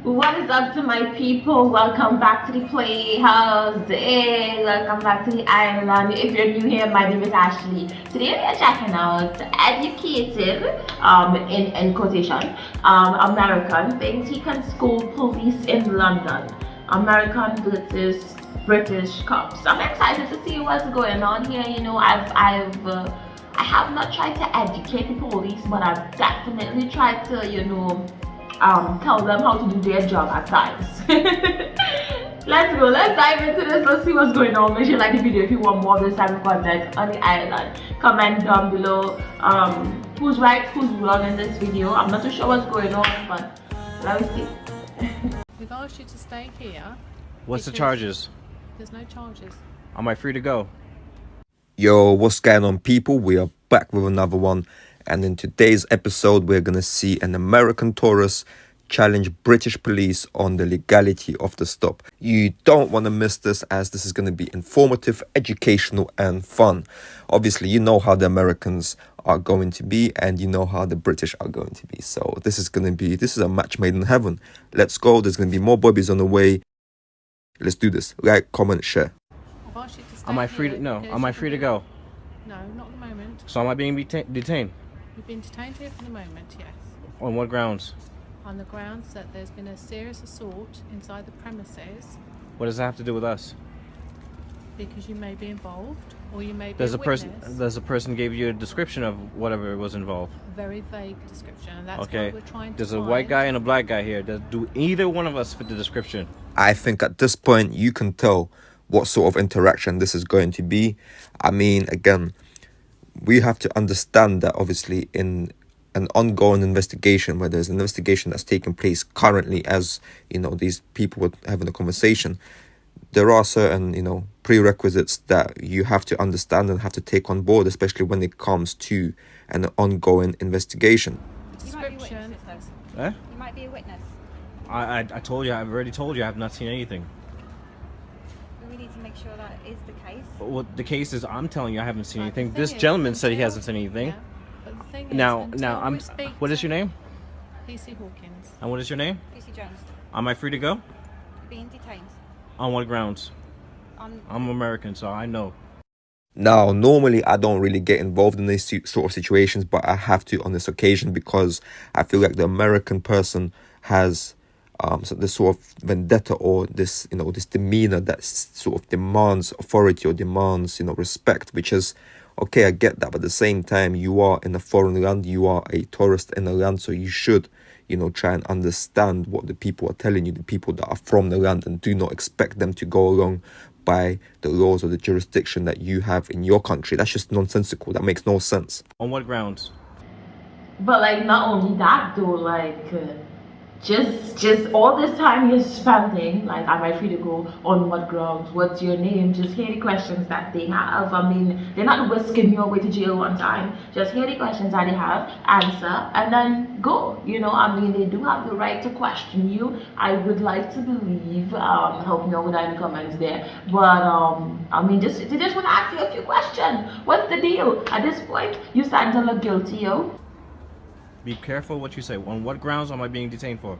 What is up to my people? Welcome back to the playhouse. Hey, welcome back to the island. If you're new here, my name is Ashley. Today we are checking out educated, in quotation, American thinks he can school police in London. American versus British cops. I'm excited to see what's going on here. You know, I have not tried to educate the police, but I've definitely tried to, tell them how to do their job at times. Let's go, let's dive into this, let's see what's going on. Make sure you like the video if you want more of this type of content on the island. Comment down below who's right, who's wrong in this video. I'm not too sure what's going on, but let me see. We've asked you to stay here. What's the charges? There's no charges. Am I free to go? Yo, what's going on, people? We are back with another one, and in today's episode we're gonna see an American tourist challenge British police on the legality of the stop. You don't want to miss this, as this is going to be informative, educational and fun. Obviously, you know how the Americans are going to be and you know how the British are going to be. So this is a match made in heaven. Let's go. There's going to be more bobbies on the way. Let's do this. Like, comment, share. I've asked you to stay Am I free here to, no, because am I you free to can go? No, not at the moment. So am I being detained? You've been detained here for the moment, yes. On what grounds? On the grounds that there's been a serious assault inside the premises What does that have to do with us? because you may be involved or you may be Does a a person witness. give you a description of whatever was involved? A very vague description, and that's Okay. what we're trying to There's a find. white guy and a black guy here. Do either one of us fit the description? I think at this point you can tell what sort of interaction this is going to be. I mean, again, we have to understand that obviously in an ongoing investigation, where there's an investigation that's taking place currently, as you know, these people were having a conversation, there are certain, prerequisites that you have to understand and have to take on board, especially when it comes to an ongoing investigation. You might be Description. witnesses, though. Eh? You might be a witness. I told you. I've already told you. I have not seen anything. But we need to make sure that is the case. Well, the case is, I'm telling you, I haven't seen Right, the anything. thing This is, gentleman said he until- hasn't seen anything. Yeah, but the thing is, Now, until I'm. we speak What is to your name? PC Hawkins. And what is your name? Lucy Jones, Am I free to go? being detained. On what grounds? On I'm American, so I know. Now, normally I don't really get involved in these sort of situations, but I have to on this occasion because I feel like the American person has this sort of vendetta, or this this demeanor that sort of demands authority or demands respect, which is okay. I get that, but at the same time, you are in a foreign land, you are a tourist in a land, so you should try and understand what the people are telling you, the people that are from the land, and do not expect them to go along by the laws or the jurisdiction that you have in your country. That's just nonsensical. That makes no sense. On what grounds? But like, not only that though, like just all this time you're spending, like, am I free to go, on what grounds, what's your name, just hear the questions that they have. I mean, they're not whisking you away to jail one time. Just hear the questions that they have, answer, and then go. I mean, they do have the right to question you, I would like to believe. Help me out with that in the comments there. But I mean, they just want to ask you a few questions. What's the deal? At this point, you stand to look guilty, yo. Be careful what you say. On what grounds am I being detained for?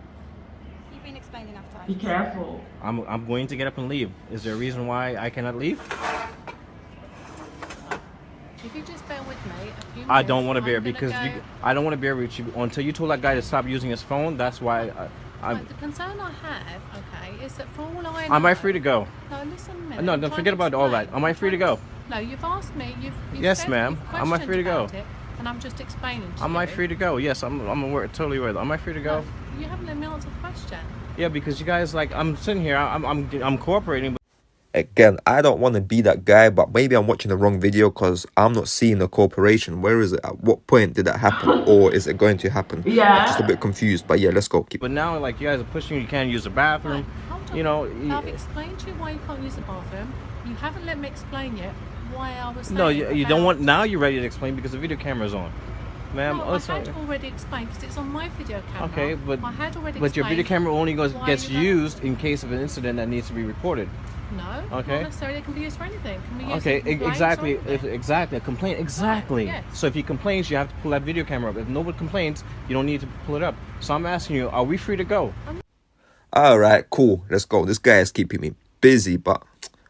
you've been explained enough times. Be careful. I'm going to get up and leave. Is there a reason why I cannot leave? If you just bear with me a few minutes, I don't want to bear I'm gonna because go- I don't want to bear with you until you told that guy to stop using his phone. That's why I'm. Right, the concern I have, okay, is that for all I know... Am I free to go? No, listen a minute. No, I'm don't trying forget to about all that. explain. Am I I'm free to trying go? No, you've asked me. You've Yes, said ma'am. you've Am I free to go? questioned about it, and I'm just explaining to you. Am I free to go? Yes, I'm aware, totally aware. Am I free to go? No, you haven't let me answer the question. Yeah, because you guys, like, I'm sitting here, I'm cooperating. Again, I don't want to be that guy, but maybe I'm watching the wrong video because I'm not seeing the cooperation. Where is it? At what point did that happen? Or is it going to happen? Yeah. I'm just a bit confused, but yeah, let's go. Keep. But now, like, you guys are pushing. You can't use the bathroom. Hold on. You know. I've explained to you why you can't use the bathroom. You haven't let me explain yet why I was No, saying you don't about- want. Now you're ready to explain because the video camera's on, ma'am. No, listen. I had already explained because it's on my video camera. Okay, but I had already but your video explained camera only why gets you don't- used in case of an incident that needs to be reported. No, Okay. not necessarily. It can be used for anything. It can be used Okay, for complaints or exactly, anything. exactly. A complaint, exactly. yes. So if he complains, you have to pull that video camera up. If nobody complains, you don't need to pull it up. So I'm asking you, are we free to go? All right, cool. Let's go. This guy is keeping me busy, but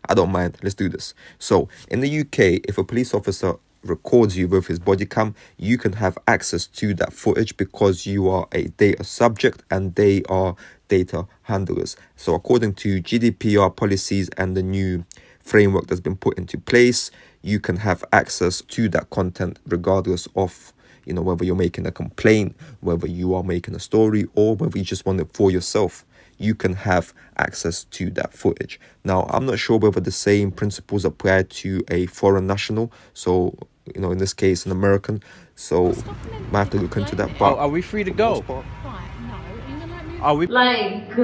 I don't mind. Let's do this. So, in the UK, if a police officer records you with his body cam, you can have access to that footage because you are a data subject and they are data handlers. So, according to GDPR policies and the new framework that's been put into place, you can have access to that content regardless of whether you're making a complaint, whether you are making a story, or whether you just want it for yourself. You can have access to that footage. Now, I'm not sure whether the same principles apply to a foreign national. So, in this case, an American. So, might have to look into that. But Are we free to go? Right, no. Are you gonna let me? Are we? Like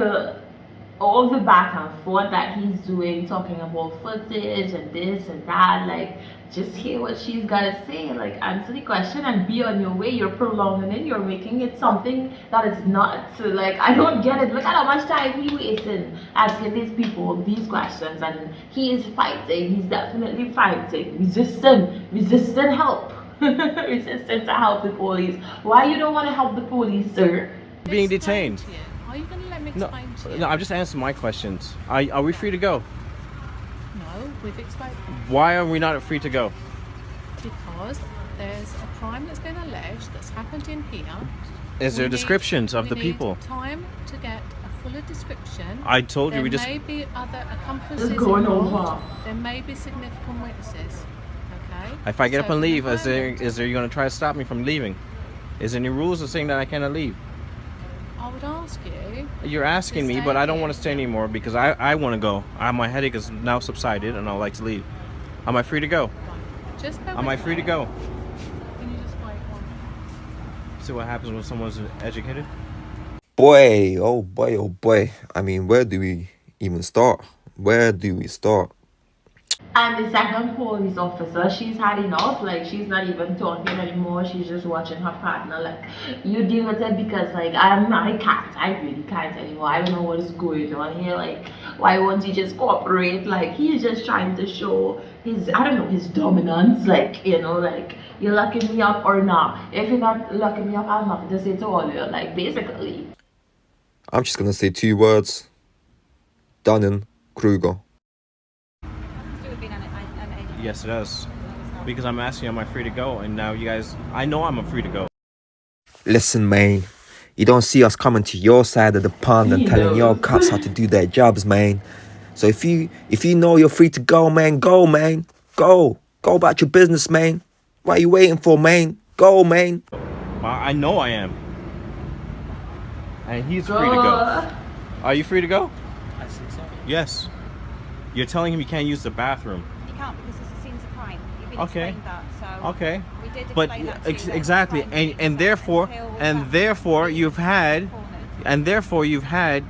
all the back and forth that he's doing, talking about footage and this and that, like just hear what she's gotta say, like answer the question and be on your way. You're prolonging it, you're making it something that is not. Like, I don't get it. Look at how much time he wasting asking these people these questions, and he is fighting. He's definitely fighting, resisting help. Resistant to help the police. Why you don't want to help the police, sir? Being Explain detained. to you. Are you gonna let me No, explain to you? no. I'm just answering my questions. Are we free to go? No, we've explained. Why are we not free to go? Because there's a crime that's been alleged that's happened in here. Is there We need- descriptions of we the need people? Time to get a fuller description. I told you There we just. may be other accomplices Just going involved. over. There may be significant witnesses. Okay. If I get up So and for the leave, is moment, you gonna try to stop me from leaving? Is there any rules of saying that I cannot leave? I would ask you. You're asking me, stay but I don't here. want to stay anymore because I want to go. My headache is now subsided and I'd like to leave. Am I free to go? Just bear Am I with free to me. go? Can you just wait one? See what happens when someone's educated? boy, oh boy, oh boy. I mean, where do we even start? Where do we start? And the second police officer, she's had enough. Like, she's not even talking anymore. She's just watching her partner. Like, you deal with it because, like, I can't. I really can't anymore. I don't know what is going on here. Like, why won't he just cooperate? Like, he's just trying to show his, I don't know, his dominance. Like, like, you're locking me up or not. If you're not locking me up, I'm not to say to all you. Like, basically. I'm just gonna say two words: Dunning-Kruger. It would be an agent. Yes, it does. Because I'm asking, am I free to go? And now you guys, I know I'm free to go. Listen, man. You don't see us coming to your side of the pond and He telling your knows. cops how to do their jobs, man. So if you know you're free to go, man, go, man. Go. Go about your business, man. What are you waiting for, man? Go, man. I know I am. And he's free to go. Are you free to go? I think so. Yes. You're telling him you can't use the bathroom. You can't because it's a scenes of crime. You've been Okay. explained that. So Okay. we did But explain that to you, that exactly, crime scene and is therefore, until and that's therefore been you've had, cornered. and therefore you've had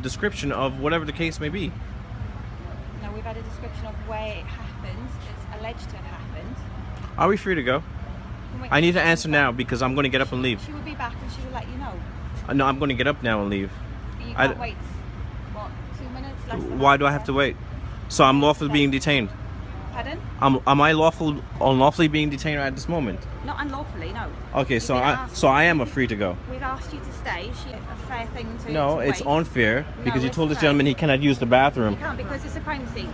description of whatever the case may be. No, we've had a description of where it happened. It's alleged to have happened. Are we free to go? Can we- I need to answer now because I'm going to get up and leave. She will be back and she will let you know. No, I'm going to get up now and leave. You I- can't wait. What? 2 minutes? Less than Why half do I an have to hour? wait? So I'm lawfully being detained. Pardon? Am I unlawfully being detained at this moment? Not unlawfully, no. Okay, You've so been I asked- am a free to go. We've asked you to stay. She a fair thing to. No, to it's wait. unfair because you it's told this fair. gentleman he cannot use the You bathroom. can't because it's a crime scene.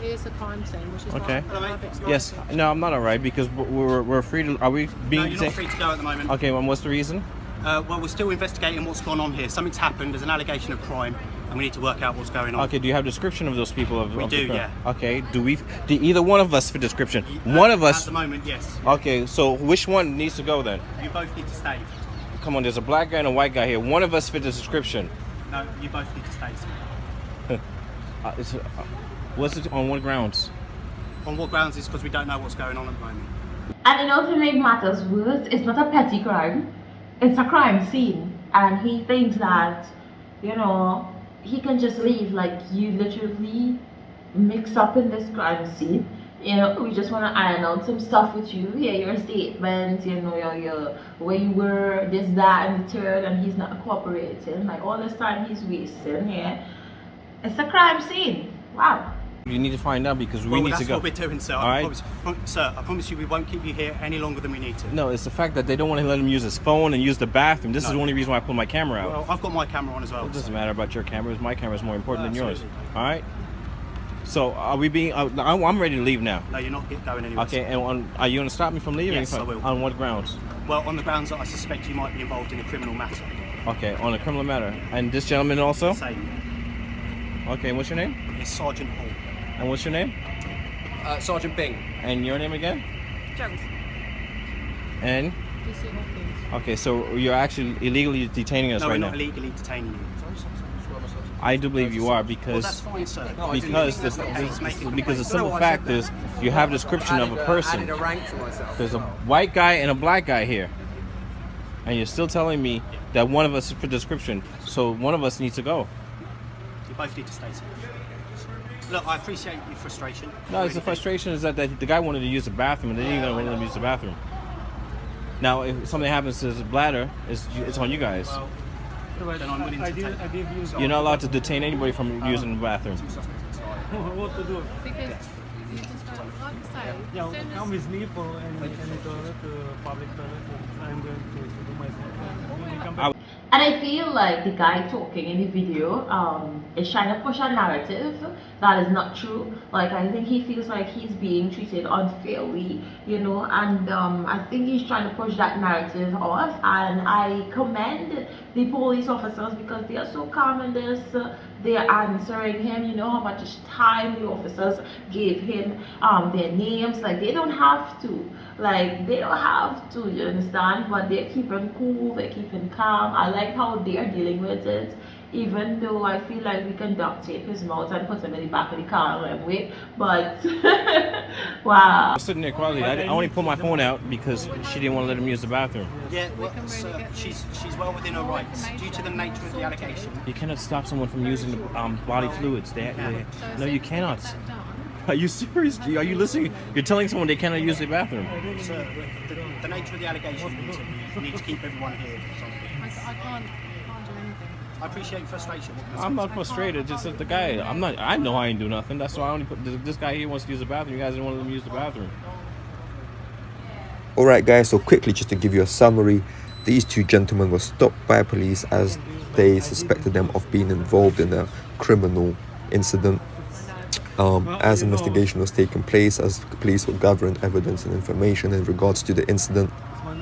It is a crime scene, which is Okay. what I've explained. Yes. No, I'm not alright because we're free to. Are we being No, you're not detained? free to go at the moment. Okay, well, what's the reason? Well, we're still investigating what's gone on here. Something's happened. There's an allegation of crime, and we need to work out what's going on. Okay, do you have a description of those people? We of the do, crime? yeah. Okay, do either one of us fit description? One of At us. the moment, yes. Okay, so which one needs to go then? You both need to stay. Come on, there's a black guy and a white guy here. One of us fit the description. No, you both need to stay. sir. What's it on what grounds? On what grounds is because we don't know what's going on at the moment. And to make matters worse, it's not a petty crime. It's a crime scene. And he thinks that, he can just leave. Like, you literally mix up in this crime scene. We just want to iron out some stuff with you. Hear your statement, your where you were, this, that, and the third, and he's not cooperating. Like, all this time he's wasting here. It's a crime scene. Wow. You need to find out because we Well, need to that's go. what we're doing, sir. All right. Sir, I promise you we won't keep you here any longer than we need to. No, it's the fact that they don't want to let him use his phone and use the bathroom. This is No. the only reason why I put my camera out. Well, I've got my camera on as well. It doesn't so- matter about your cameras. My camera is more important than yours. Absolutely. All right. So are we being? I'm ready to leave now. No, you're not going anywhere. Okay. sir. And are you going to stop me from leaving? Yes, I will. On what grounds? Well, on the grounds that I suspect you might be involved in a criminal matter. Okay, on a criminal matter. And this gentleman also? Same. Okay. What's your name? It's Sergeant Hall. And what's your name? Sergeant Bing. And your name again? Jones. And Lucy Hawkins. okay, so you're actually illegally detaining us No, right we're now. not illegally detaining you. I do believe you are Well, because that's fine, sir. because the simple fact is you have a description of a person. Added a rank to myself. There's a white guy and a black guy here, and you're still telling me that one of us is for description. So one of us needs to go. You both need to stay, sir. Look, I appreciate your frustration. No, it's the frustration is that the guy wanted to use the bathroom and they didn't even let him use the bathroom. Now, if something happens to his bladder, it's on you guys. Well, then I'm willing to take. You're not allowed to detain anybody from using the bathroom. Because you just don't, like I say, Yeah, as soon as come with me for any toilet, public toilet. I'm going to do myself. When you come back. And I feel like the guy talking in the video is trying to push a narrative that is not true. Like, I think he feels like he's being treated unfairly, you know, and I think he's trying to push that narrative off. And I commend the police officers because they are so calm in this. They're answering him, you know how much time the officers gave him, their names. Like, they don't have to. Like, they don't have to, you understand? But they're keeping cool, they're keeping calm. I like how they're dealing with it, even though I feel like we can duct tape his mouth and put him in the back of the car and wait. But, wow. I was sitting there quietly. I only pulled my phone out because she didn't want to let him use the bathroom. Yeah, well, can really sir, get she's well within her rights due to the nature of the allegation. You cannot stop someone from using the body fluids. No, you cannot. Are you serious? Are you listening? You're telling someone they cannot use the bathroom. Sir, the nature of the allegation means that we need to keep everyone here. I can't do anything. I appreciate your frustration. I'm not frustrated. Just that the guy. I'm not. I know I ain't do nothing. That's why I only put this guy here wants to use the bathroom. You guys didn't want to let him use the bathroom. Alright guys, so quickly just to give you a summary, these two gentlemen were stopped by police as they suspected them of being involved in a criminal incident. As investigation was taking place, as the police were gathering evidence and information in regards to the incident,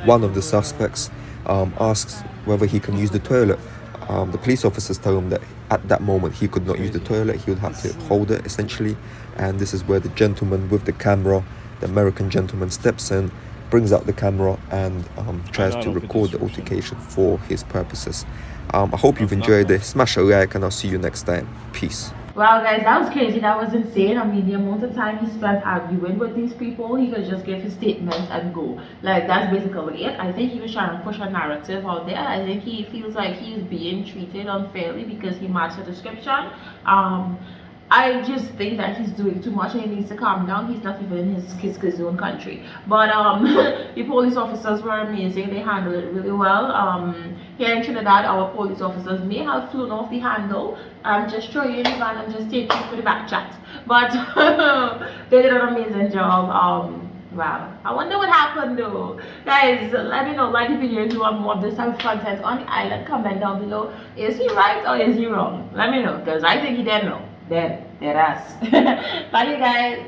one of the suspects asks whether he can use the toilet. The police officers tell him that at that moment he could not use the toilet, he would have to hold it essentially, and this is where the gentleman with the camera, the American gentleman, steps in, brings out the camera and tries to record the altercation for his purposes. I hope you've enjoyed this. Smash a like and I'll see you next time. Peace. Wow, guys, that was crazy. That was insane. I mean, the amount of time he spent arguing with these people, he could just give his statement and go. Like, that's basically it. I think he was trying to push a narrative out there. I think he feels like he's being treated unfairly because he matched the description. I just think that he's doing too much and he needs to calm down. He's not even in his own country. But the police officers were amazing. They handled it really well. Here in Trinidad, our police officers may have flown off the handle. Just throw you in the van and just take you for the back chat. But they did an amazing job. Wow, I wonder what happened though. Guys, let me know, like the video if you want more of this type of content on the island. Comment down below. Is he right or is he wrong? Let me know, because I think he did know. Dead ass. Bye you guys.